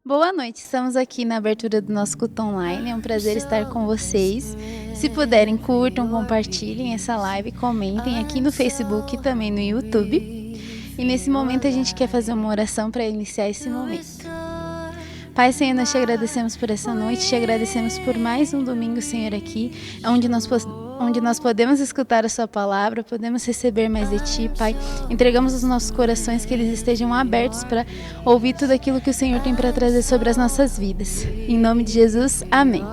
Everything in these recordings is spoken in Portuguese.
Boa noite, estamos aqui na abertura do nosso culto online. É um prazer estar com vocês. Se puderem, curtam, compartilhem essa live, comentem aqui no Facebook e também no YouTube. E nesse momento a gente quer fazer uma oração para iniciar esse momento. Pai, Senhor, nós te agradecemos por essa noite, te agradecemos por mais um domingo, Senhor, aqui, onde nós podemos escutar a sua palavra, podemos receber mais de ti, Pai. Entregamos os nossos corações, que eles estejam abertos para ouvir tudo aquilo que o Senhor tem para trazer sobre as nossas vidas. Em nome de Jesus, amém.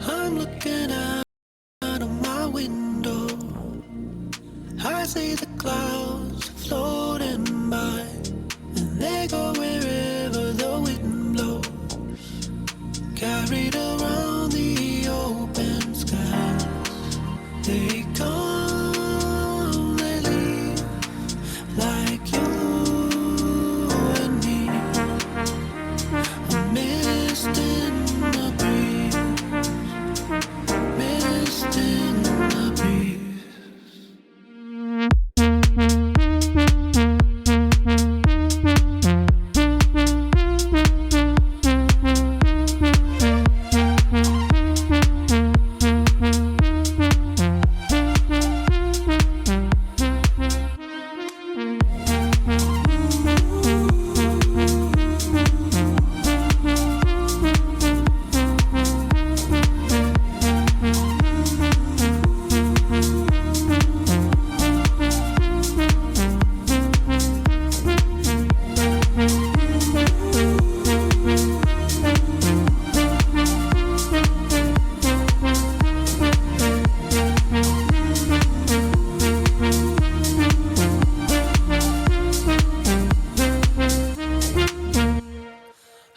I'm looking out of my window. I see the clouds floating by, and they go wherever the wind blows. Carried around the open skies, they come, they leave, like you and me. A mist in the breeze, mist in the breeze.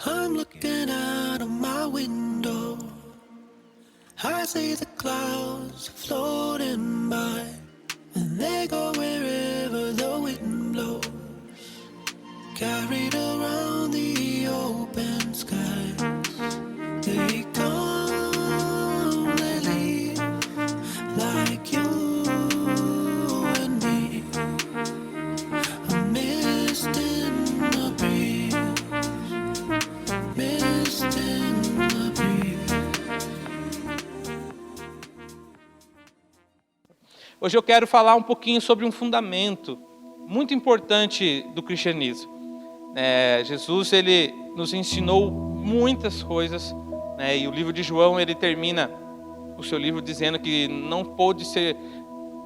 I'm looking out of my window. I see the clouds floating by, and they go wherever the wind blows. Carried around the open skies, they come, they leave, like you and me. A mist in the breeze, mist in the breeze. Hoje eu quero falar um pouquinho sobre um fundamento muito importante do cristianismo. Jesus, ele nos ensinou muitas coisas, né? E o livro de João, ele termina o seu livro dizendo que não pôde ser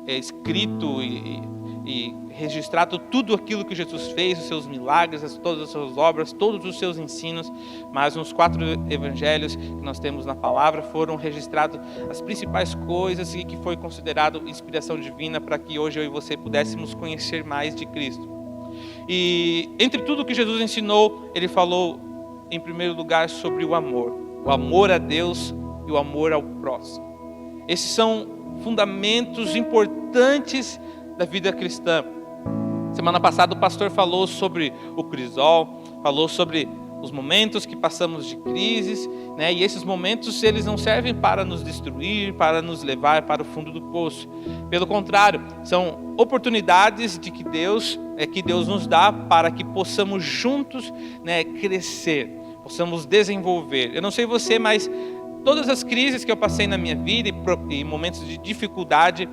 escrito e registrado tudo aquilo que Jesus fez, os seus milagres, todas as suas obras, todos os seus ensinos, mas nos 4 evangelhos que nós temos na palavra foram registrados as principais coisas e que foi considerado inspiração divina para que hoje eu e você pudéssemos conhecer mais de Cristo. E entre tudo que Jesus ensinou, ele falou em primeiro lugar sobre o amor a Deus e o amor ao próximo. Esses são fundamentos importantes da vida cristã. Semana passada o pastor falou sobre o crisol, falou sobre os momentos que passamos de crises, né? E esses momentos, eles não servem para nos destruir, para nos levar para o fundo do poço. Pelo contrário, são oportunidades que Deus nos dá para que possamos juntos, né, crescer, possamos desenvolver. Eu não sei você, mas todas as crises que eu passei na minha vida e momentos de dificuldade,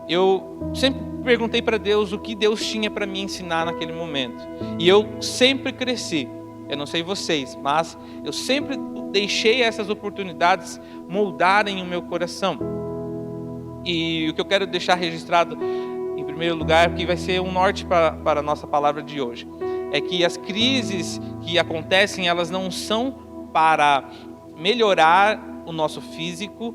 eu sempre perguntei para Deus o que Deus tinha para me ensinar naquele momento. E eu sempre cresci. Eu não sei vocês, mas eu sempre deixei essas oportunidades moldarem o meu coração. E o que eu quero deixar registrado, em primeiro lugar, que vai ser um norte para a nossa palavra de hoje, é que as crises que acontecem, elas não são para melhorar o nosso físico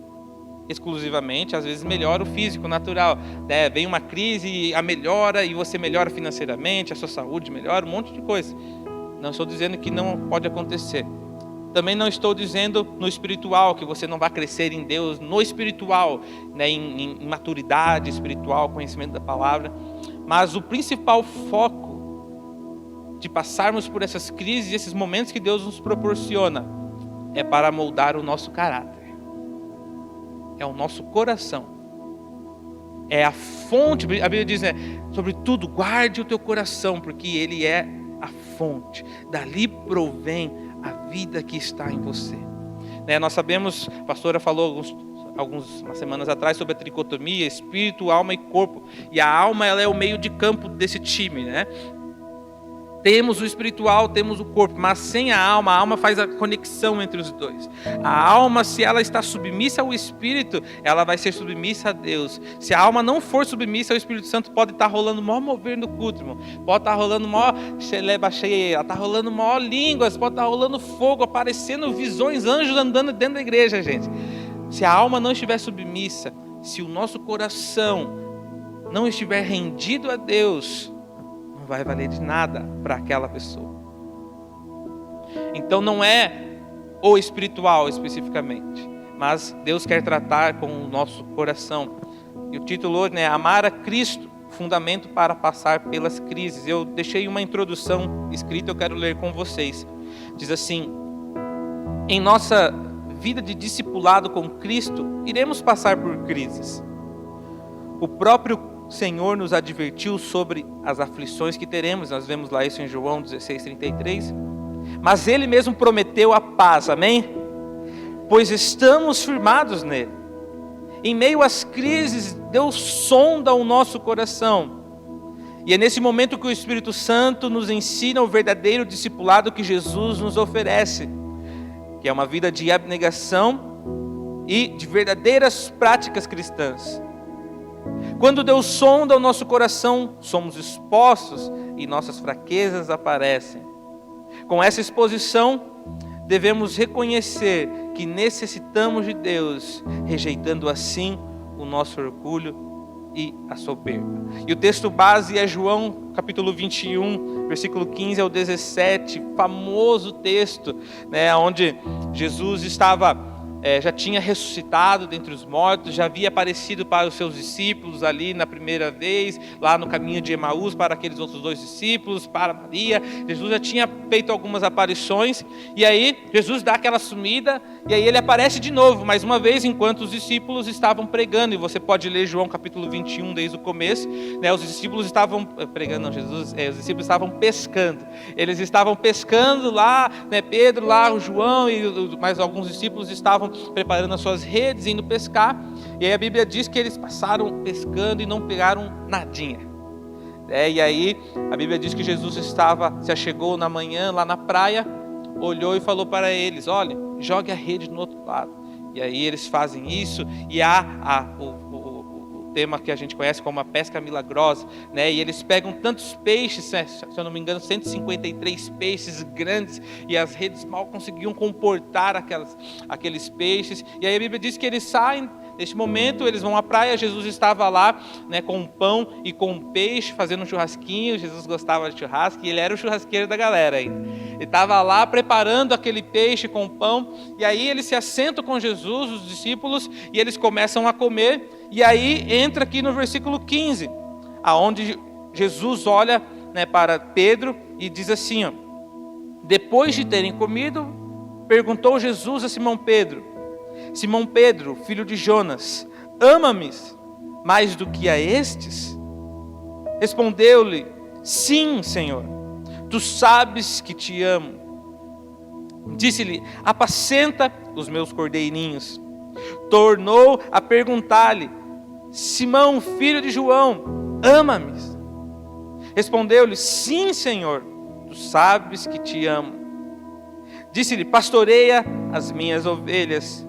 exclusivamente. Às vezes melhora o físico natural, né? Vem uma crise, a melhora e você melhora financeiramente, a sua saúde melhora, um monte de coisa. Não estou dizendo que não pode acontecer. Também não estou dizendo no espiritual, que você não vai crescer em Deus no espiritual, né? em maturidade espiritual, conhecimento da palavra. Mas o principal foco de passarmos por essas crises, esses momentos que Deus nos proporciona, é para moldar o nosso caráter. É o nosso coração. É a fonte, a Bíblia diz, né? Sobretudo, guarde o teu coração, porque ele é a fonte. Dali provém a vida que está em você. Né? Nós sabemos, a pastora falou algumas semanas atrás sobre a tricotomia, espírito, alma e corpo. E a alma, ela é o meio de campo desse time, né? Temos o espiritual, temos o corpo, mas sem a alma faz a conexão entre os dois. A alma, se ela está submissa ao Espírito, ela vai ser submissa a Deus. Se a alma não for submissa ao Espírito Santo, pode estar rolando o maior mover no culto, irmão. Pode estar rolando o maior xeleba cheia, está rolando o maior línguas, pode estar rolando fogo, aparecendo visões, anjos andando dentro da igreja, gente. Se a alma não estiver submissa, se o nosso coração não estiver rendido a Deus, não vai valer de nada para aquela pessoa. Então não é o espiritual especificamente, mas Deus quer tratar com o nosso coração. E o título hoje é Amar a Cristo, fundamento para passar pelas crises. Eu deixei uma introdução escrita, eu quero ler com vocês. Diz assim: em nossa vida de discipulado com Cristo, iremos passar por crises. O próprio Senhor nos advertiu sobre as aflições que teremos. Nós vemos lá isso em João 16:33. Mas Ele mesmo prometeu a paz, amém? Pois estamos firmados nele. Em meio às crises, Deus sonda o nosso coração. E é nesse momento que o Espírito Santo nos ensina o verdadeiro discipulado que Jesus nos oferece, que é uma vida de abnegação e de verdadeiras práticas cristãs. Quando Deus sonda o nosso coração, somos expostos e nossas fraquezas aparecem. Com essa exposição, devemos reconhecer que necessitamos de Deus, rejeitando assim o nosso orgulho e a soberba. E o texto base é João capítulo 21, versículo 15 ao 17, famoso texto, onde Jesus já tinha ressuscitado dentre os mortos, já havia aparecido para os seus discípulos ali na primeira vez, lá no caminho de Emaús, para aqueles outros 2 discípulos, para Maria. Jesus já tinha feito algumas aparições, e aí Jesus dá aquela sumida, e aí ele aparece de novo, mais uma vez, enquanto os discípulos estavam pregando. E você pode ler João capítulo 21 desde o começo, os discípulos estavam pregando, os discípulos estavam pescando. Eles estavam pescando lá, Pedro lá, o João e mais alguns discípulos estavam preparando as suas redes, indo pescar. E aí a Bíblia diz que eles passaram pescando e não pegaram nadinha. E aí a Bíblia diz que Jesus se achegou na manhã lá na praia, olhou e falou para eles: olha, jogue a rede no outro lado. E aí eles fazem isso, e há o tema que a gente conhece como a pesca milagrosa, e eles pegam tantos peixes, se eu não me engano 153 peixes grandes, e as redes mal conseguiam comportar aqueles peixes. E aí a Bíblia diz que eles saem. Neste momento eles vão à praia. Jesus estava lá, com um pão e com um peixe, fazendo um churrasquinho. Jesus gostava de churrasco e ele era o churrasqueiro da galera ainda. Ele estava lá preparando aquele peixe com pão, e aí eles se assentam com Jesus, os discípulos, e eles começam a comer. E aí entra aqui no versículo 15, aonde Jesus olha, para Pedro e diz assim, depois de terem comido, perguntou Jesus a Simão Pedro: Simão Pedro, filho de Jonas, ama-me mais do que a estes? Respondeu-lhe: sim, Senhor, tu sabes que te amo. Disse-lhe: apacenta os meus cordeirinhos. Tornou a perguntar-lhe: Simão, filho de João, ama-me? Respondeu-lhe: sim, Senhor, tu sabes que te amo. Disse-lhe: pastoreia as minhas ovelhas.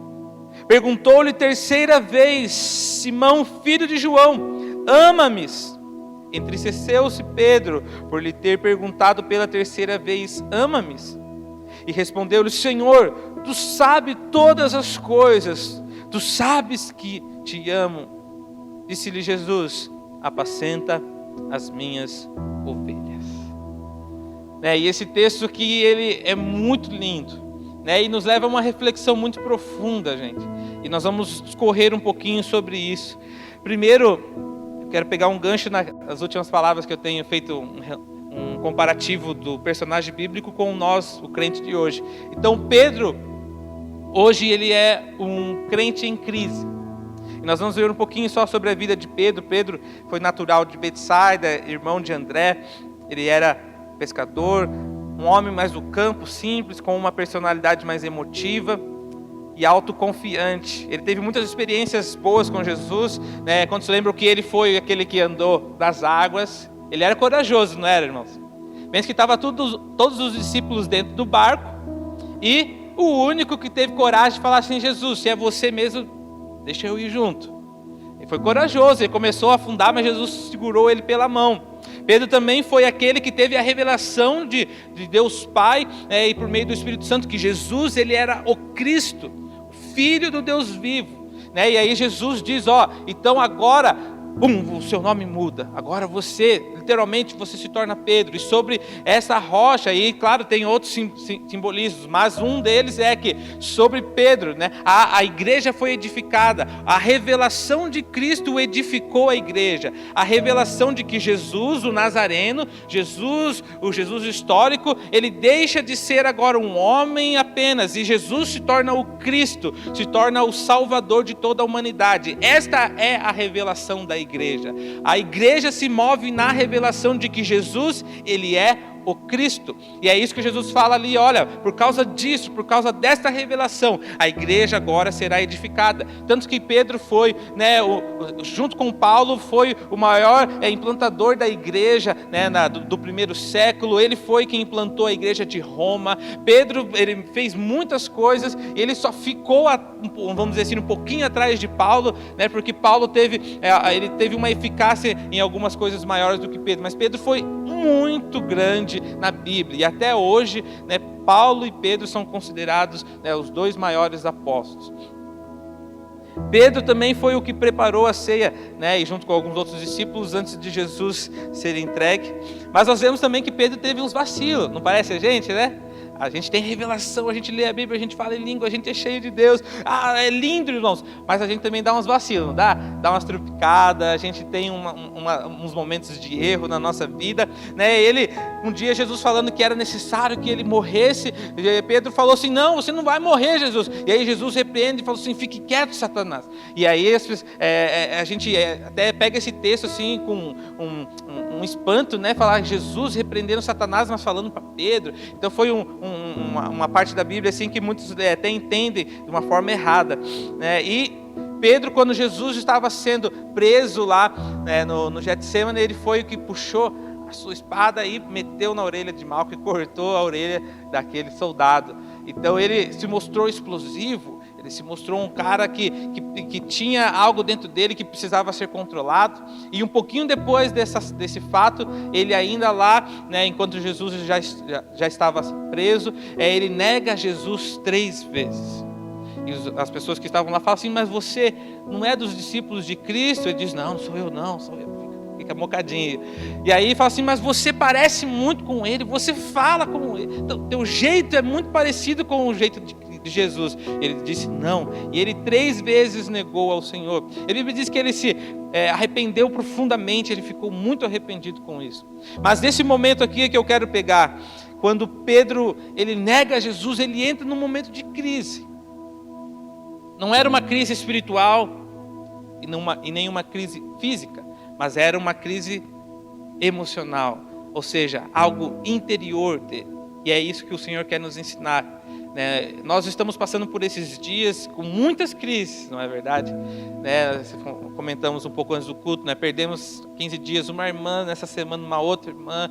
Perguntou-lhe terceira vez: Simão, filho de João, ama-me? Entristeceu-se Pedro por lhe ter perguntado pela terceira vez: ama-me? E respondeu-lhe: Senhor, tu sabes todas as coisas, tu sabes que te amo. Disse-lhe Jesus: apacenta as minhas ovelhas. E esse texto aqui, ele é muito lindo, e nos leva a uma reflexão muito profunda, gente. E nós vamos discorrer um pouquinho sobre isso. Primeiro, eu quero pegar um gancho nas últimas palavras que eu tenho feito um comparativo do personagem bíblico com nós, o crente de hoje. Então Pedro, hoje ele é um crente em crise. E nós vamos ver um pouquinho só sobre a vida de Pedro. Pedro foi natural de Betsaida, irmão de André. Ele era pescador, um homem mais do campo, simples, com uma personalidade mais emotiva e autoconfiante. Ele teve muitas experiências boas com Jesus, Quando se lembram que ele foi aquele que andou nas águas. Ele era corajoso, não era, irmãos? Pensa que estava todos os discípulos dentro do barco e o único que teve coragem de falar assim: Jesus, se é você mesmo, deixa eu ir junto. Ele foi corajoso, ele começou a afundar, mas Jesus segurou ele pela mão. Pedro também foi aquele que teve a revelação de Deus Pai, e por meio do Espírito Santo, que Jesus ele era o Cristo, o Filho do Deus vivo. E aí Jesus diz, então agora, o seu nome muda, agora você, literalmente você se torna Pedro, e sobre essa rocha, e claro tem outros simbolismos, mas um deles é que sobre Pedro, a igreja foi edificada, a revelação de Cristo edificou a igreja, a revelação de que Jesus, o Nazareno, o Jesus histórico, ele deixa de ser agora um homem apenas, e Jesus se torna o Cristo, se torna o Salvador de toda a humanidade. Esta é a revelação da igreja. A igreja se move na revelação de que Jesus, ele é o Cristo. E é isso que Jesus fala ali, olha, por causa disso, por causa desta revelação, a igreja agora será edificada. Tanto que Pedro foi, junto com Paulo, foi o maior implantador da igreja, do primeiro século. Ele foi quem implantou a igreja de Roma. Pedro, ele fez muitas coisas, ele só ficou, vamos dizer assim, um pouquinho atrás de Paulo, porque Paulo teve uma eficácia em algumas coisas maiores do que Pedro, mas Pedro foi muito grande na Bíblia, e até hoje, Paulo e Pedro são considerados os dois maiores apóstolos. Pedro também foi o que preparou a ceia, e junto com alguns outros discípulos, antes de Jesus ser entregue. Mas nós vemos também que Pedro teve uns vacilos, não parece a gente, A gente tem revelação, a gente lê a Bíblia, a gente fala em língua, a gente é cheio de Deus. É lindo, irmãos. Mas a gente também dá uns vacilos, não dá? Dá umas trupicadas, a gente tem uns momentos de erro na nossa vida. Um dia Jesus falando que era necessário que ele morresse, Pedro falou assim, não, você não vai morrer, Jesus. E aí Jesus repreende e falou assim, fique quieto, Satanás. E aí a gente até pega esse texto assim com um espanto, falar Jesus repreendendo Satanás, mas falando para Pedro. Então foi uma parte da Bíblia assim que muitos até entendem de uma forma errada, E Pedro, quando Jesus estava sendo preso lá no Getsemane, ele foi o que puxou a sua espada e meteu na orelha de Malco e cortou a orelha daquele soldado. Então ele se mostrou explosivo, ele se mostrou um cara que tinha algo dentro dele que precisava ser controlado. E um pouquinho depois desse fato, ele ainda lá, enquanto Jesus já estava preso, ele nega Jesus 3 vezes. E as pessoas que estavam lá falam assim, mas você não é dos discípulos de Cristo? Ele diz, não sou eu. Fica mocadinho. E aí fala assim, mas você parece muito com ele, você fala como ele, teu jeito é muito parecido com o jeito de Jesus. Ele disse não, e ele 3 vezes negou ao Senhor. A Bíblia diz que ele se arrependeu profundamente, ele ficou muito arrependido com isso. Mas nesse momento aqui é que eu quero pegar, quando Pedro ele nega Jesus, ele entra num momento de crise. Não era uma crise espiritual e nem uma crise física, mas era uma crise emocional, ou seja, algo interior dele. E é isso que o Senhor quer nos ensinar. Nós estamos passando por esses dias com muitas crises, não é verdade? Comentamos um pouco antes do culto, perdemos 15 dias uma irmã, nessa semana uma outra irmã,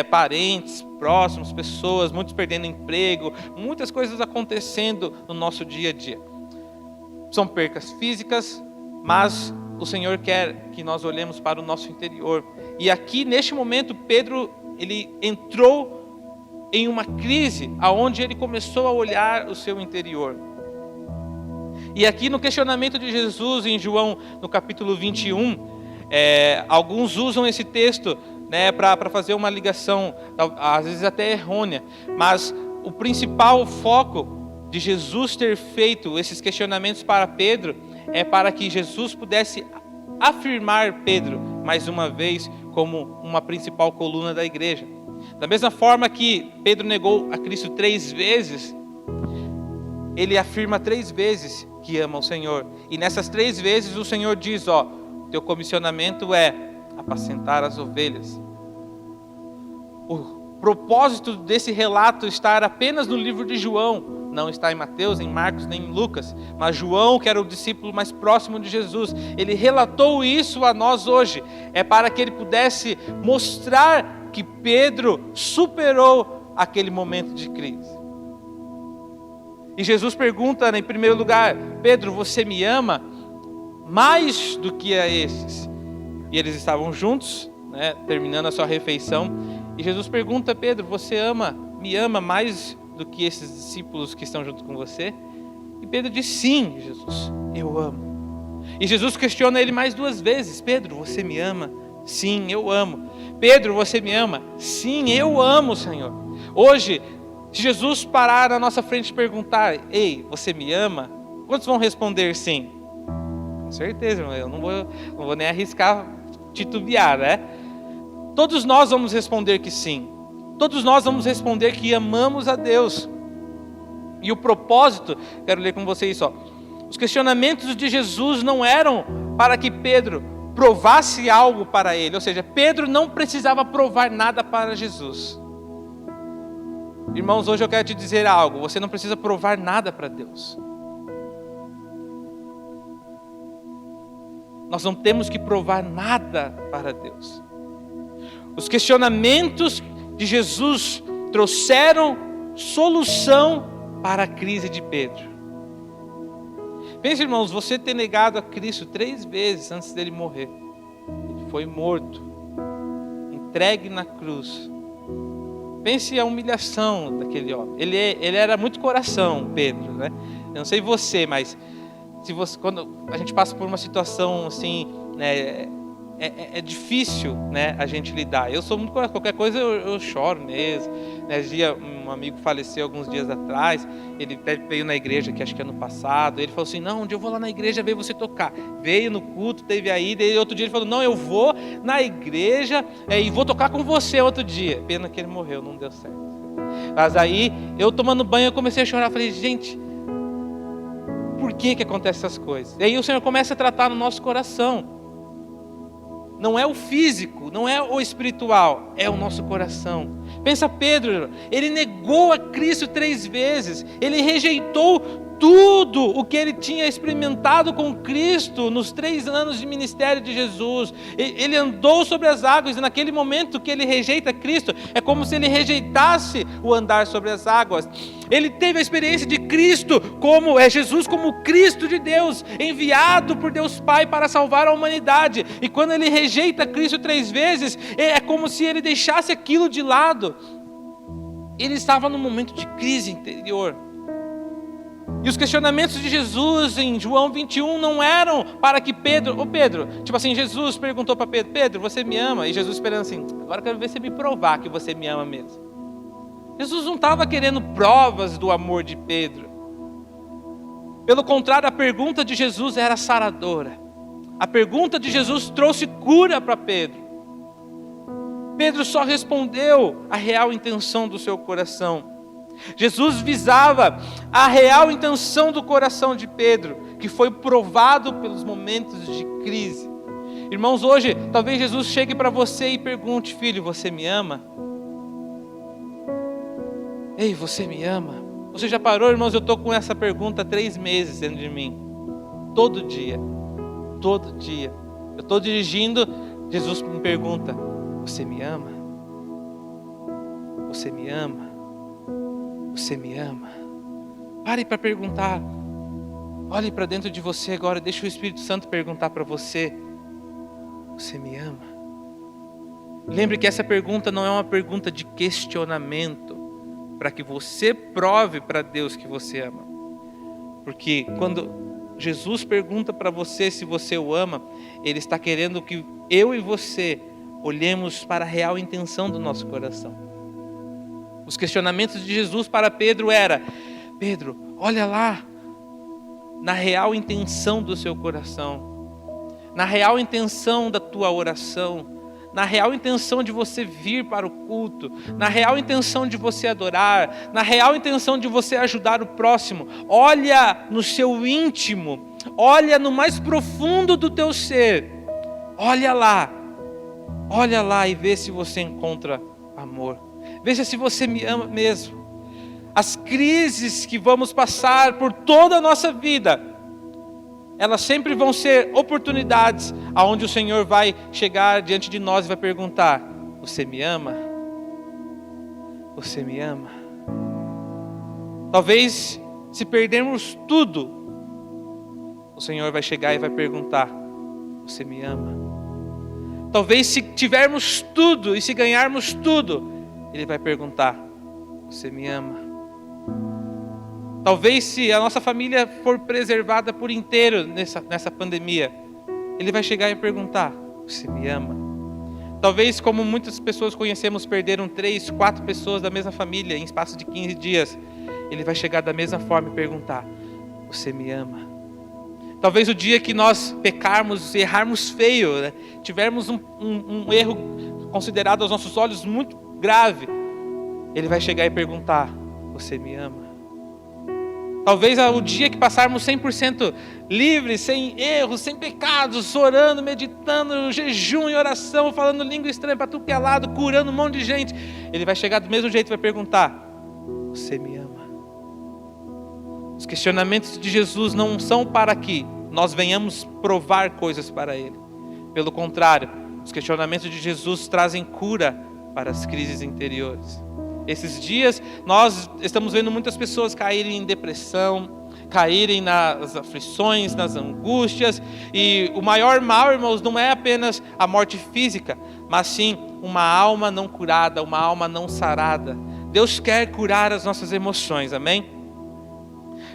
parentes próximos, pessoas, muitos perdendo emprego, muitas coisas acontecendo no nosso dia a dia. São percas físicas, mas o Senhor quer que nós olhemos para o nosso interior. E aqui, neste momento, Pedro, ele entrou em uma crise, aonde ele começou a olhar o seu interior. E aqui no questionamento de Jesus, em João, no capítulo 21, alguns usam esse texto para fazer uma ligação, às vezes até errônea, mas o principal foco de Jesus ter feito esses questionamentos para Pedro é para que Jesus pudesse afirmar Pedro mais uma vez como uma principal coluna da igreja. Da mesma forma que Pedro negou a Cristo 3 vezes, ele afirma 3 vezes que ama o Senhor. E nessas 3 vezes o Senhor diz, teu comissionamento é apacentar as ovelhas. O propósito desse relato estar apenas no livro de João, não está em Mateus, em Marcos, nem em Lucas, mas João, que era o discípulo mais próximo de Jesus, ele relatou isso a nós hoje, para que ele pudesse mostrar que Pedro superou aquele momento de crise. E Jesus pergunta, em primeiro lugar: Pedro, você me ama mais do que a esses? E eles estavam juntos, né, terminando a sua refeição. E Jesus pergunta: Pedro, você me ama mais do que esses discípulos que estão junto com você? E Pedro diz: sim, Jesus, eu amo. E Jesus questiona ele mais 2 vezes: Pedro, você me ama? Sim, eu amo. Pedro, você me ama? Sim, eu amo, Senhor. Hoje, se Jesus parar na nossa frente e perguntar: ei, você me ama? Quantos vão responder sim? Com certeza, eu não vou nem arriscar titubear, né? Todos nós vamos responder que sim. Todos nós vamos responder que amamos a Deus. E o propósito, quero ler com vocês só. Os questionamentos de Jesus não eram para que Pedro provasse algo para ele. Ou seja, Pedro não precisava provar nada para Jesus. Irmãos, hoje eu quero te dizer algo: você não precisa provar nada para Deus. Nós não temos que provar nada para Deus. Os questionamentos de Jesus trouxeram solução para a crise de Pedro. Pense, irmãos, você ter negado a Cristo 3 vezes antes dele morrer. Ele foi morto, entregue na cruz. Pense a humilhação daquele homem. Ele era muito coração, Pedro, né? Eu não sei você, mas quando a gente passa por uma situação assim, né, é difícil, né, a gente lidar. Eu sou muito coração, qualquer coisa eu choro mesmo. Né, um amigo faleceu alguns dias atrás. Ele veio na igreja, que acho que ano passado. Ele falou assim: não, um dia eu vou lá na igreja ver você tocar. Veio no culto, teve aí. Daí outro dia ele falou: não, eu vou na igreja e vou tocar com você outro dia. Pena que ele morreu, não deu certo. Mas aí, eu tomando banho, eu comecei a chorar. Falei: gente, por que acontecem essas coisas? E aí o Senhor começa a tratar no nosso coração. Não é o físico, não é o espiritual, é o nosso coração. Pensa Pedro, ele negou a Cristo 3 vezes. Ele rejeitou tudo o que ele tinha experimentado com Cristo nos 3 anos de ministério de Jesus. Ele andou sobre as águas, e naquele momento que ele rejeita Cristo, é como se ele rejeitasse o andar sobre as águas. Ele teve a experiência de Cristo, Jesus como Cristo de Deus, enviado por Deus Pai para salvar a humanidade. E quando ele rejeita Cristo 3 vezes, é como se ele deixasse aquilo de lado. Ele estava num momento de crise interior. E os questionamentos de Jesus em João 21 não eram para que Pedro, tipo assim, Jesus perguntou para Pedro: Pedro, você me ama? E Jesus esperando assim: agora eu quero ver você me provar que você me ama mesmo. Jesus não estava querendo provas do amor de Pedro. Pelo contrário, a pergunta de Jesus era saradora. A pergunta de Jesus trouxe cura para Pedro. Pedro só respondeu a real intenção do seu coração. Jesus visava a real intenção do coração de Pedro, que foi provado pelos momentos de crise. Irmãos, hoje, talvez Jesus chegue para você e pergunte: filho, você me ama? Ei, você me ama? Você já parou, irmãos? Eu estou com essa pergunta há 3 meses dentro de mim. Todo dia. Eu estou dirigindo, Jesus me pergunta: você me ama? Você me ama? Você me ama? Pare para perguntar. Olhe para dentro de você agora. Deixa o Espírito Santo perguntar para você: você me ama? Lembre que essa pergunta não é uma pergunta de questionamento, para que você prove para Deus que você ama. Porque quando Jesus pergunta para você se você o ama, Ele está querendo que eu e você olhemos para a real intenção do nosso coração. Os questionamentos de Jesus para Pedro era: Pedro, olha lá, na real intenção do seu coração, na real intenção da tua oração, na real intenção de você vir para o culto, na real intenção de você adorar, na real intenção de você ajudar o próximo. Olha no seu íntimo, olha no mais profundo do teu ser, olha lá e vê se você encontra amor. Veja se você me ama mesmo. As crises que vamos passar por toda a nossa vida, elas sempre vão ser oportunidades aonde o Senhor vai chegar diante de nós e vai perguntar: Você me ama? Você me ama? Talvez, se perdermos tudo, o Senhor vai chegar e vai perguntar: você me ama? Talvez, se tivermos tudo e se ganharmos tudo, Ele vai perguntar: você me ama? Talvez, se a nossa família for preservada por inteiro nessa pandemia, Ele vai chegar e perguntar: você me ama? Talvez, como muitas pessoas conhecemos, perderam 3, 4 pessoas da mesma família em espaço de 15 dias. Ele vai chegar da mesma forma e perguntar: você me ama? Talvez o dia que nós pecarmos, errarmos feio, né? Tivermos um erro considerado aos nossos olhos muito grave, Ele vai chegar e perguntar: você me ama? Talvez o dia que passarmos 100% livres, sem erros, sem pecados, orando, meditando, jejum e oração, falando língua estranha para tudo que é lado, curando um monte de gente, Ele vai chegar do mesmo jeito e vai perguntar: você me ama? Os questionamentos de Jesus não são para que nós venhamos provar coisas para Ele. Pelo contrário, os questionamentos de Jesus trazem cura para as crises interiores. Esses dias nós estamos vendo muitas pessoas caírem em depressão, caírem nas aflições, nas angústias. E o maior mal, irmãos, não é apenas a morte física, mas sim uma alma não curada, uma alma não sarada. Deus quer curar as nossas emoções, amém?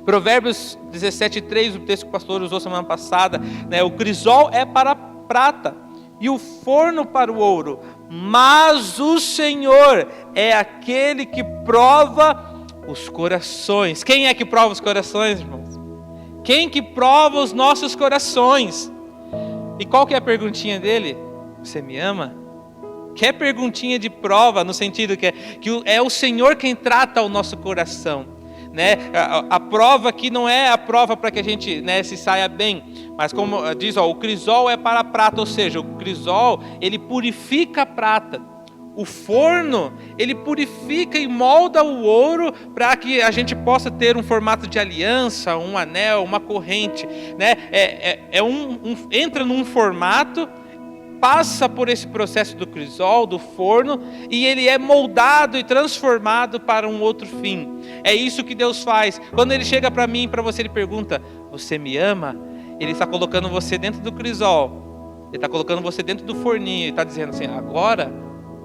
Provérbios 17:3, o texto que o pastor usou semana passada, né? O crisol é para a prata e o forno para o ouro, mas o Senhor é aquele que prova os corações. Quem é que prova os corações, irmãos? Quem que prova os nossos corações? E qual que é a perguntinha dele? Você me ama? Que é perguntinha de prova, no sentido que é o Senhor quem trata o nosso coração, né? A prova aqui não é a prova para que a gente, né, se saia bem, mas como diz, o crisol é para a prata, ou seja, o crisol ele purifica a prata. O forno, ele purifica e molda o ouro para que a gente possa ter um formato de aliança, um anel, uma corrente, né? Entra num formato, passa por esse processo do crisol, do forno, e ele é moldado e transformado para um outro fim. É isso que Deus faz. Quando Ele chega para mim e para você, Ele pergunta: você me ama? Ele está colocando você dentro do crisol, Ele está colocando você dentro do forninho, Ele está dizendo assim: agora,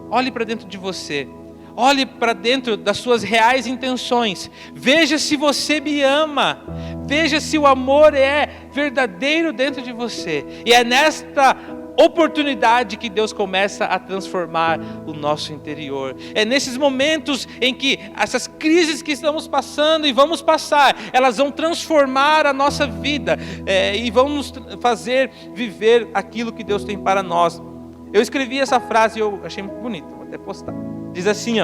olhe para dentro de você, olhe para dentro das suas reais intenções, veja se você me ama, veja se o amor é verdadeiro dentro de você. E é nesta oportunidade que Deus começa a transformar o nosso interior. É nesses momentos em que essas crises que estamos passando e vamos passar, elas vão transformar a nossa vida, e vão nos fazer viver aquilo que Deus tem para nós. Eu escrevi essa frase e eu achei muito bonita, vou até postar. Diz assim,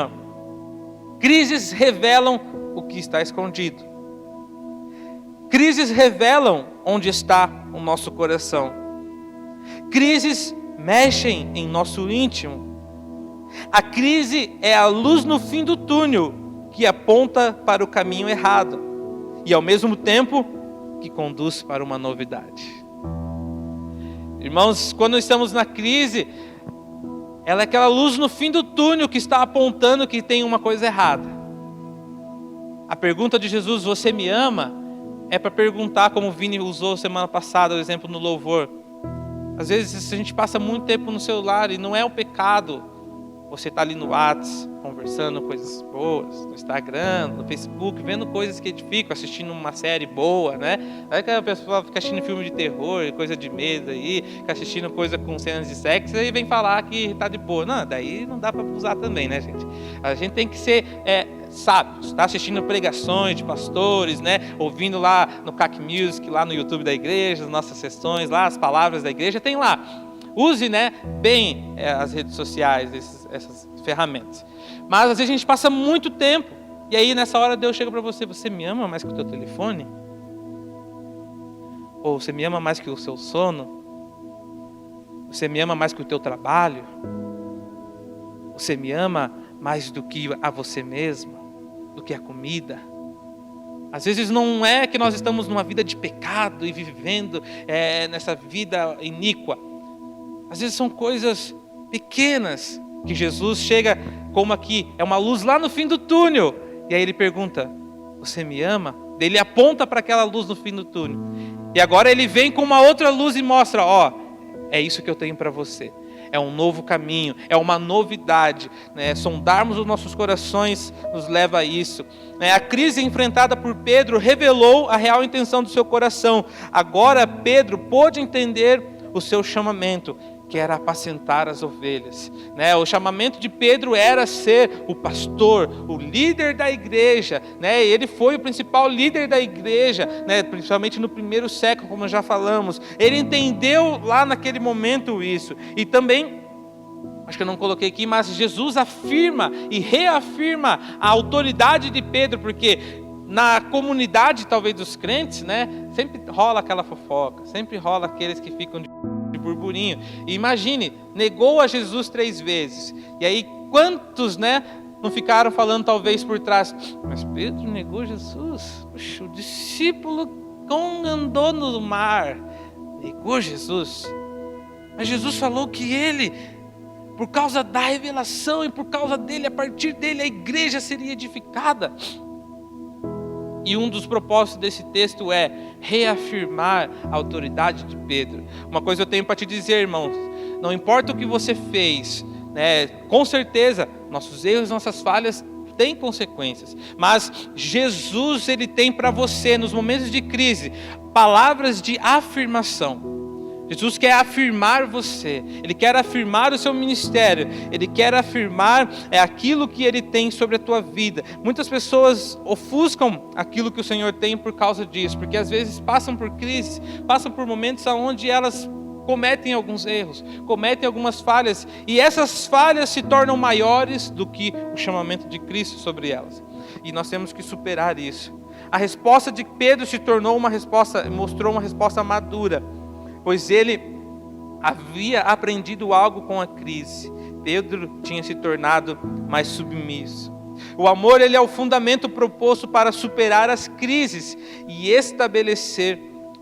crises revelam o que está escondido. Crises revelam onde está o nosso coração. Crises mexem em nosso íntimo. A crise é a luz no fim do túnel que aponta para o caminho errado e ao mesmo tempo que conduz para uma novidade. Irmãos, quando estamos na crise, ela é aquela luz no fim do túnel que está apontando que tem uma coisa errada. A pergunta de Jesus: você me ama? É para perguntar, como o Vini usou semana passada, o exemplo no louvor. Às vezes a gente passa muito tempo no celular e não é um pecado. Você está ali no WhatsApp, conversando coisas boas, no Instagram, no Facebook, vendo coisas que edificam, assistindo uma série boa, né? Aí que a pessoa fica assistindo filme de terror, coisa de medo aí, fica assistindo coisa com cenas de sexo e vem falar que está de boa. Não, daí não dá para abusar também, né, gente? A gente tem que ser sábios, tá? Assistindo pregações de pastores, né? Ouvindo lá no CAC Music, lá no YouTube da igreja, as nossas sessões lá, as palavras da igreja, tem lá. Use, né, bem as redes sociais, essas ferramentas. Mas às vezes a gente passa muito tempo, e aí nessa hora Deus chega para você: você me ama mais que o teu telefone? Ou você me ama mais que o seu sono? Você me ama mais que o teu trabalho? Você me ama mais do que a você mesmo? Do que a comida? Às vezes não é que nós estamos numa vida de pecado e vivendo nessa vida iníqua. Às vezes são coisas pequenas que Jesus chega como aqui, é uma luz lá no fim do túnel. E aí ele pergunta, você me ama? Ele aponta para aquela luz no fim do túnel. E agora ele vem com uma outra luz e mostra, é isso que eu tenho para você. É um novo caminho, é uma novidade, né? Sondarmos os nossos corações nos leva a isso. A crise enfrentada por Pedro revelou a real intenção do seu coração. Agora Pedro pôde entender o seu chamamento, que era apacentar as ovelhas. O chamamento de Pedro era ser o pastor, o líder da igreja. Ele foi o principal líder da igreja, principalmente no primeiro século, como já falamos. Ele entendeu lá naquele momento isso. E também, acho que eu não coloquei aqui, mas Jesus afirma e reafirma a autoridade de Pedro, porque na comunidade talvez dos crentes, sempre rola aquela fofoca, sempre rola aqueles que ficam de burburinho. E imagine, negou a Jesus 3 vezes. E aí quantos, não ficaram falando talvez por trás, mas Pedro negou Jesus. Puxa, o discípulo andou no mar, negou Jesus. Mas Jesus falou que ele, por causa da revelação e por causa dele, a partir dele a igreja seria edificada. E um dos propósitos desse texto é reafirmar a autoridade de Pedro. Uma coisa eu tenho para te dizer, irmãos, não importa o que você fez, com certeza, nossos erros, nossas falhas têm consequências. Mas Jesus, ele tem para você, nos momentos de crise, palavras de afirmação. Jesus quer afirmar você, Ele quer afirmar o seu ministério, Ele quer afirmar aquilo que Ele tem sobre a tua vida. Muitas pessoas ofuscam aquilo que o Senhor tem por causa disso, porque às vezes passam por crises, passam por momentos onde elas cometem alguns erros, cometem algumas falhas, e essas falhas se tornam maiores do que o chamamento de Cristo sobre elas. E nós temos que superar isso. A resposta de Pedro mostrou uma resposta madura, pois ele havia aprendido algo com a crise. Pedro tinha se tornado mais submisso. O amor, ele é o fundamento proposto para superar as crises e estabelecer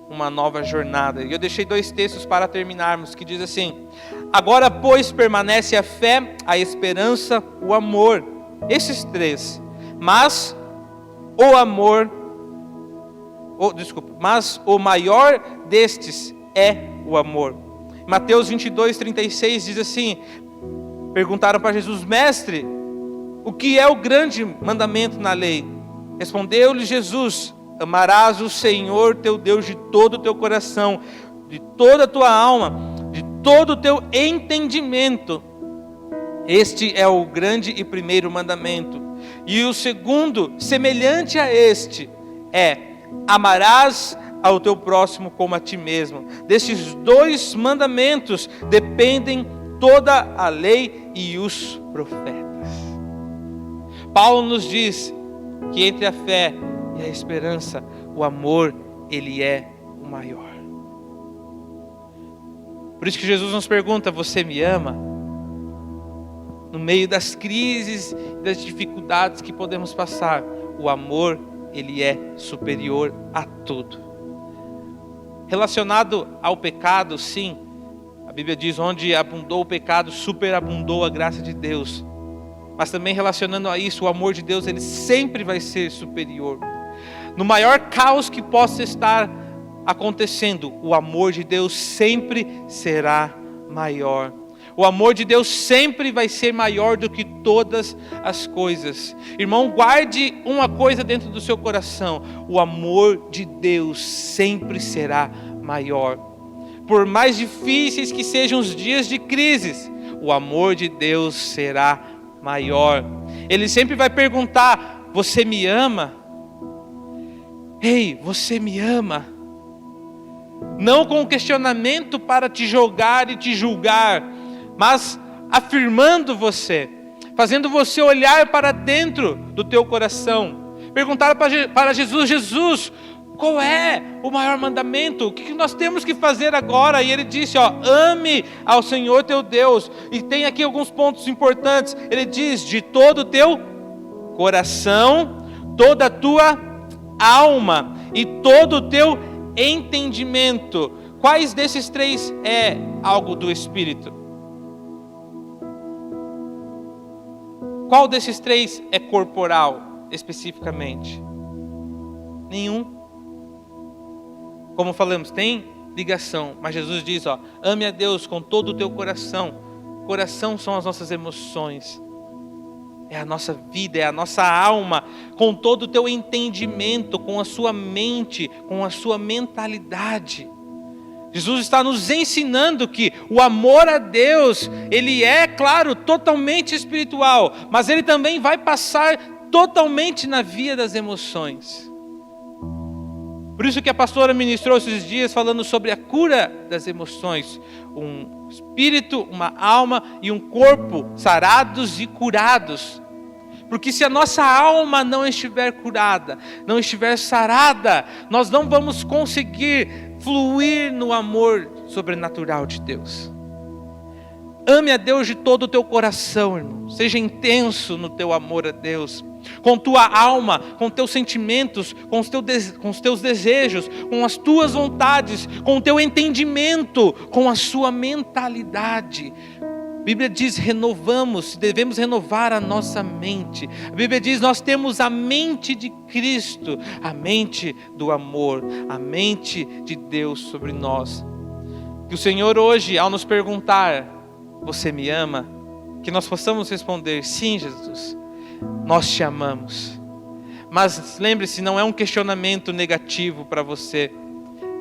uma nova jornada. E eu deixei 2 textos para terminarmos, que diz assim: agora, pois, permanece a fé, a esperança, o amor. Esses 3. Mas o maior destes é o amor. Mateus 22:36 diz assim: perguntaram para Jesus, mestre, o que é o grande mandamento na lei? Respondeu-lhe Jesus: amarás o Senhor teu Deus de todo o teu coração, de toda a tua alma, de todo o teu entendimento. Este é o grande e primeiro mandamento. E o segundo, semelhante a este, é: amarás ao teu próximo como a ti mesmo. Desses 2 mandamentos dependem toda a lei e os profetas. Paulo nos diz que entre a fé e a esperança, o amor, ele é o maior. Por isso que Jesus nos pergunta: você me ama? No meio das crises e das dificuldades que podemos passar, o amor, ele é superior a tudo. Relacionado ao pecado, sim, a Bíblia diz: onde abundou o pecado, superabundou a graça de Deus. Mas também relacionando a isso, o amor de Deus, ele sempre vai ser superior. No maior caos que possa estar acontecendo, o amor de Deus sempre será maior. O amor de Deus sempre vai ser maior do que todas as coisas. Irmão, guarde uma coisa dentro do seu coração: o amor de Deus sempre será maior. Por mais difíceis que sejam os dias de crises, o amor de Deus será maior. Ele sempre vai perguntar: você me ama? Ei, você me ama? Não com um questionamento para te jogar e te julgar, mas afirmando você, fazendo você olhar para dentro do teu coração. Perguntaram para Jesus: Jesus, qual é o maior mandamento? O que nós temos que fazer agora? E ele disse: ame ao Senhor teu Deus. E tem aqui alguns pontos importantes. Ele diz: de todo o teu coração, toda a tua alma e todo o teu entendimento. Quais desses 3 é algo do Espírito? Qual desses três é corporal, especificamente? Nenhum. Como falamos, tem ligação, mas Jesus diz, ame a Deus com todo o teu coração. Coração são as nossas emoções, é a nossa vida, é a nossa alma, com todo o teu entendimento, com a sua mente, com a sua mentalidade. Jesus está nos ensinando que o amor a Deus, ele é, claro, totalmente espiritual, mas ele também vai passar totalmente na via das emoções. Por isso que a pastora ministrou esses dias falando sobre a cura das emoções. Um espírito, uma alma e um corpo sarados e curados. Porque se a nossa alma não estiver curada, não estiver sarada, nós não vamos conseguir fluir no amor sobrenatural de Deus. Ame a Deus de todo o teu coração, irmão. Seja intenso no teu amor a Deus. Com tua alma, com teus sentimentos, com os teus desejos, com as tuas vontades, com o teu entendimento, com a sua mentalidade. A Bíblia diz, devemos renovar a nossa mente. A Bíblia diz, nós temos a mente de Cristo, a mente do amor, a mente de Deus sobre nós. Que o Senhor hoje, ao nos perguntar, você me ama? Que nós possamos responder, sim, Jesus, nós te amamos. Mas lembre-se, não é um questionamento negativo para você.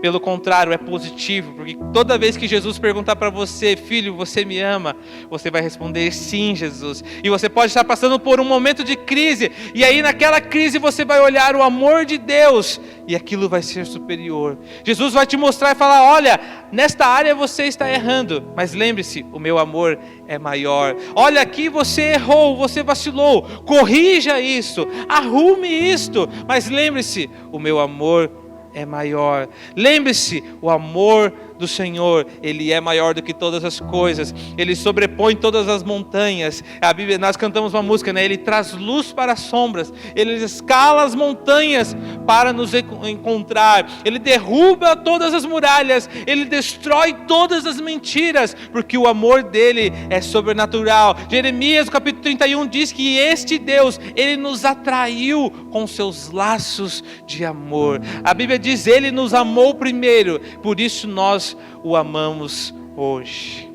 Pelo contrário, é positivo, porque toda vez que Jesus perguntar para você, filho, você me ama? Você vai responder, sim, Jesus. E você pode estar passando por um momento de crise, e aí naquela crise você vai olhar o amor de Deus, e aquilo vai ser superior. Jesus vai te mostrar e falar, olha, nesta área você está errando, mas lembre-se, o meu amor é maior. Olha, aqui você errou, você vacilou, corrija isso, arrume isto, mas lembre-se, o meu amor é maior. Lembre-se, o amor do Senhor, Ele é maior do que todas as coisas. Ele sobrepõe todas as montanhas. A Bíblia, nós cantamos uma música, né? Ele traz luz para as sombras. Ele escala as montanhas para nos encontrar. Ele derruba todas as muralhas. Ele destrói todas as mentiras, porque o amor dele é sobrenatural. Jeremias, capítulo 31, diz que este Deus, Ele nos atraiu com seus laços de amor. A Bíblia diz, Ele nos amou primeiro, por isso nós o amamos hoje.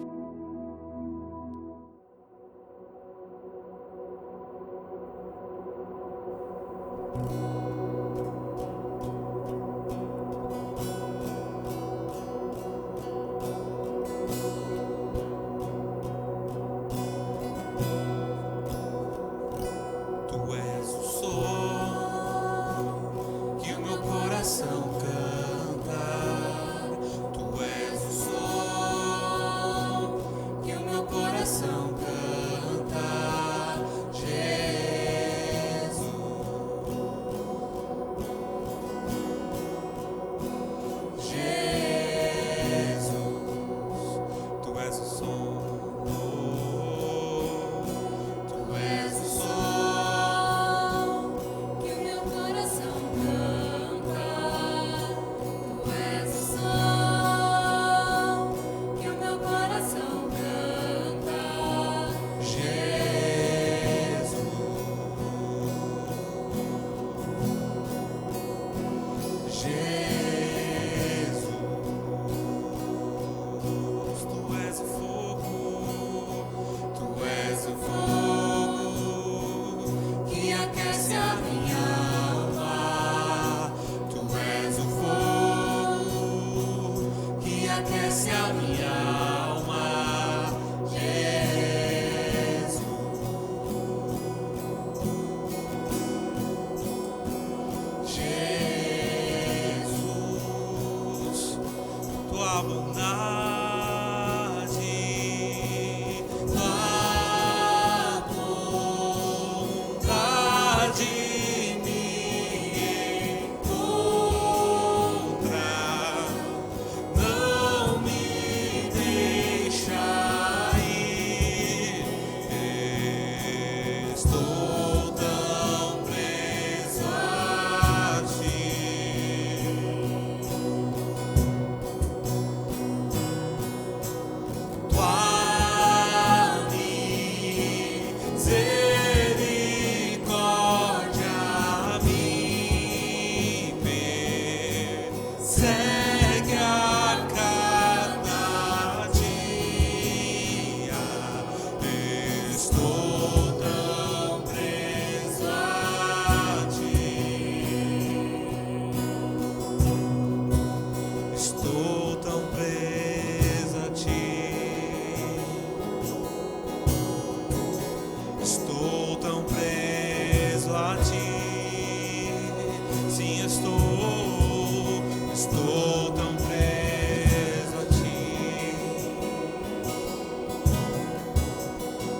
estou tão preso a ti.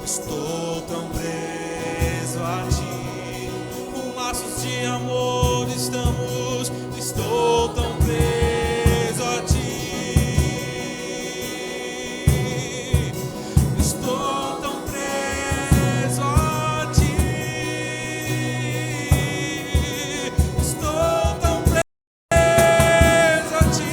Estou tão preso a ti. Com laços de amor estamos. Estou tão preso a ti. Estou tão preso a ti. Estou tão preso a ti.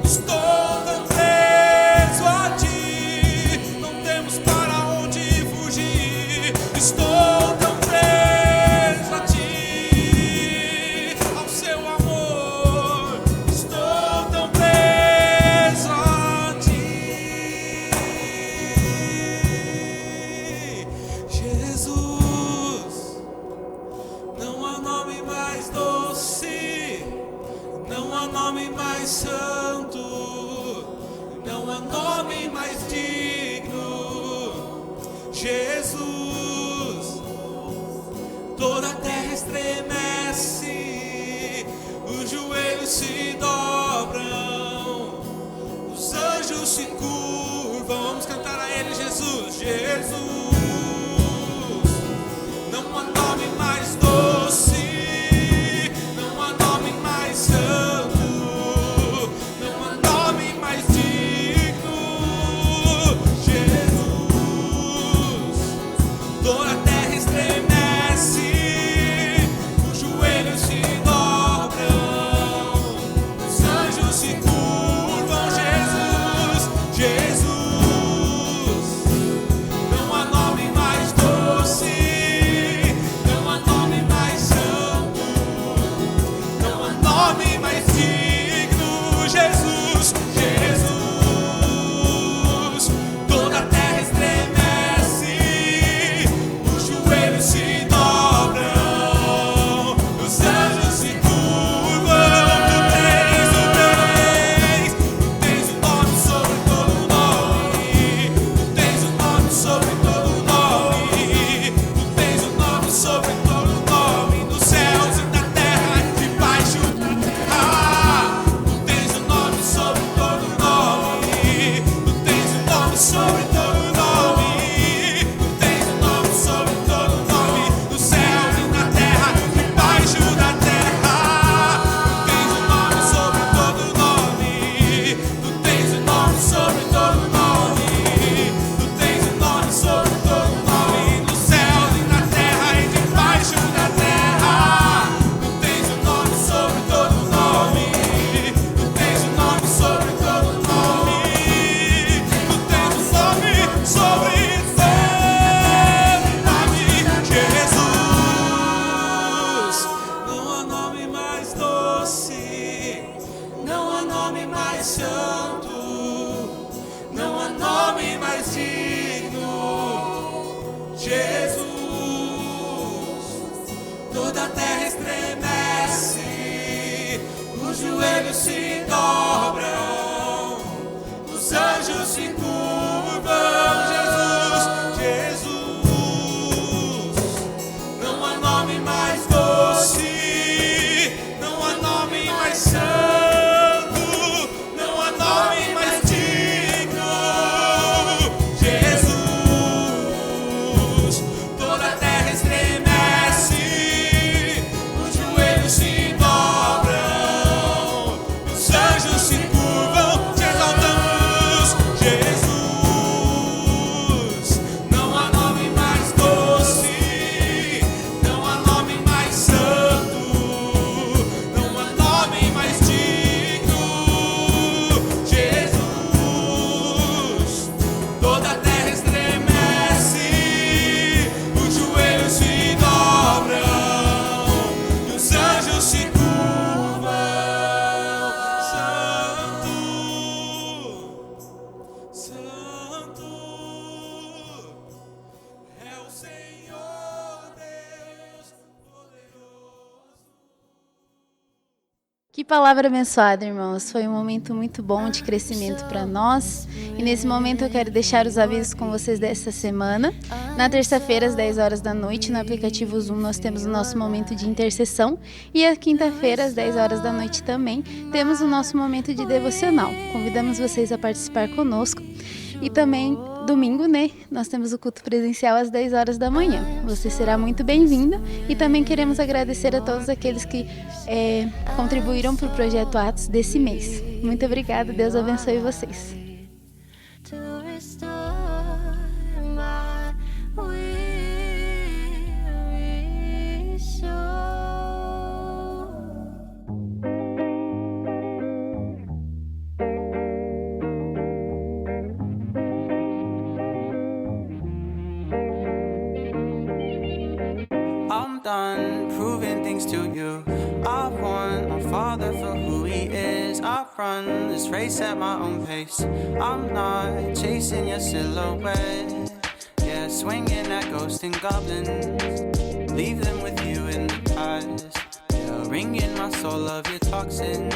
Estou tão preso a ti. Não temos para onde fugir. Estou tão preso a ti, ao seu amor. Estou tão preso a ti, Jesus. Não há nome mais doce, não há nome mais santo, não há nome mais digno, Jesus. Toda a terra estremece, os joelhos se dobram, os anjos se curvam. Vamos cantar a Ele, Jesus, Jesus. Não há nome mais doce, não há nome mais santo, não há nome mais digno, Jesus. Toda a terra estremece, os joelhos se dobram, os anjos se curvam, Jesus, Jesus. Não há nome mais doce, não há nome mais santo, não há nome mais digno, Jesus, Jesus. Toda a terra estremece, os joelhos se dobram, os anjos se curvam. Tu tens o nome sobre todo nome, tu tens o nome sobre todo nome, tu tens o nome sobre todo nome, nos céus e na terra, debaixo da terra. Tu tens o nome sobre todo nome, tu tens o nome sobre todo nome, tu tens o nome sobre todo nome, nos céus e na terra, debaixo da terra. Tu tens o nome sobre todo nome, tu tens o nome sobre todo nome, tu tens o nome sobre todo nome, nos céus e na terra e debaixo da terra. Tu tens o nome sobre todo nome, tu tens o nome sobre todo nome, tu tens o nome sobre todo nome, Jesus. Não há nome mais doce, não há nome mais santo, não há nome mais digno, Jesus. Toda a terra estremece, os joelhos se dobram, os anjos se curvam, Jesus, Jesus. Não há nome mais doce, não há nome mais santo, não há nome mais digno, Jesus. Toda a terra estremece, os joelhos se dobram, os anjos se curvam, te exaltamos, Jesus. Não há nome mais doce, não há nome mais santo, não há nome mais digno, Jesus. Toda a terra estremece, Que palavra abençoada, irmãos. Foi um momento muito bom de crescimento para nós. E nesse momento eu quero deixar os avisos com vocês dessa semana. Na terça-feira, às 10 horas da noite, no aplicativo Zoom, nós temos o nosso momento de intercessão. E a quinta-feira, às 10 horas da noite também, temos o nosso momento de devocional. Convidamos vocês a participar conosco. E também, domingo, né, nós temos o culto presencial às 10 horas da manhã. Você será muito bem-vindo. E também queremos agradecer a todos aqueles que contribuíram para o Projeto Atos desse mês. Muito obrigada, Deus abençoe vocês. I'm done proving things to you. I want my Father for who He is. I run this race at my own pace. I'm not chasing your silhouette. Yeah, swinging at ghosts and goblins. Leave them with you in the past. Yeah, ringing my soul of your toxins.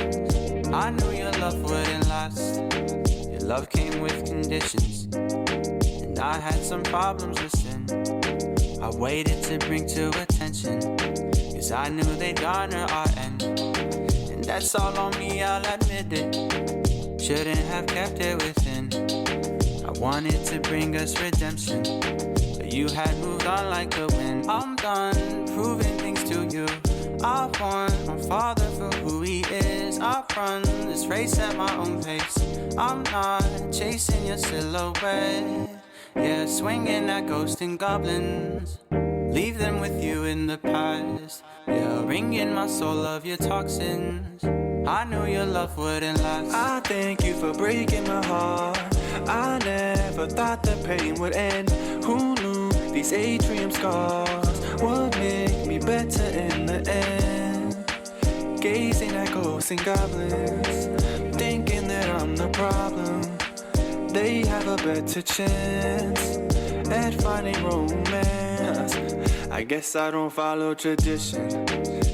I knew your love wouldn't last. Your love came with conditions, and I had some problems with sin. I waited to bring to attention, cause I knew they'd garner our end. And that's all on me, I'll admit it. Shouldn't have kept it within. I wanted to bring us redemption, but you had moved on like the wind. I'm done proving things to you. I want my Father for who He is. I run this race at my own pace. I'm not chasing your silhouette. Yeah, swinging at ghosts and goblins. Leave them with you in the past. Yeah, ringing my soul of your toxins. I knew your love wouldn't last. I thank you for breaking my heart. I never thought the pain would end. Who knew these atrium scars would make me better in the end? Gazing at ghosts and goblins, thinking that I'm the problem. They have a better chance at finding romance. I guess I don't follow tradition.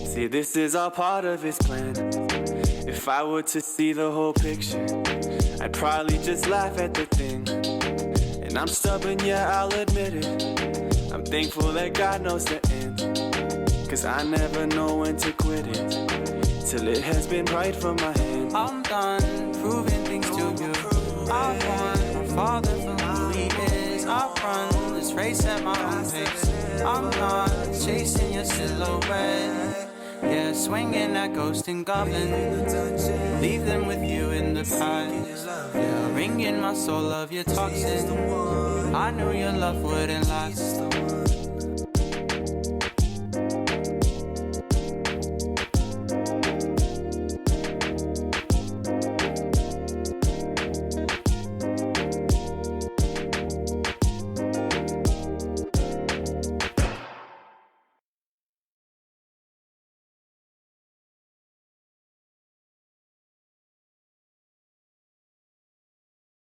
See, this is all part of His plan. If I were to see the whole picture, I'd probably just laugh at the thing. And I'm stubborn, yeah, I'll admit it. I'm thankful that God knows the end, cause I never know when to quit it till it has been right from my hand. I'm done proving things to you. I want my Father for who He is. I run this race at my own pace. I'm not chasing your silhouette. Yeah, swinging at ghosts and goblins. Leave them with you in the past. Yeah, ringing my soul of your toxins. I knew your love wouldn't last.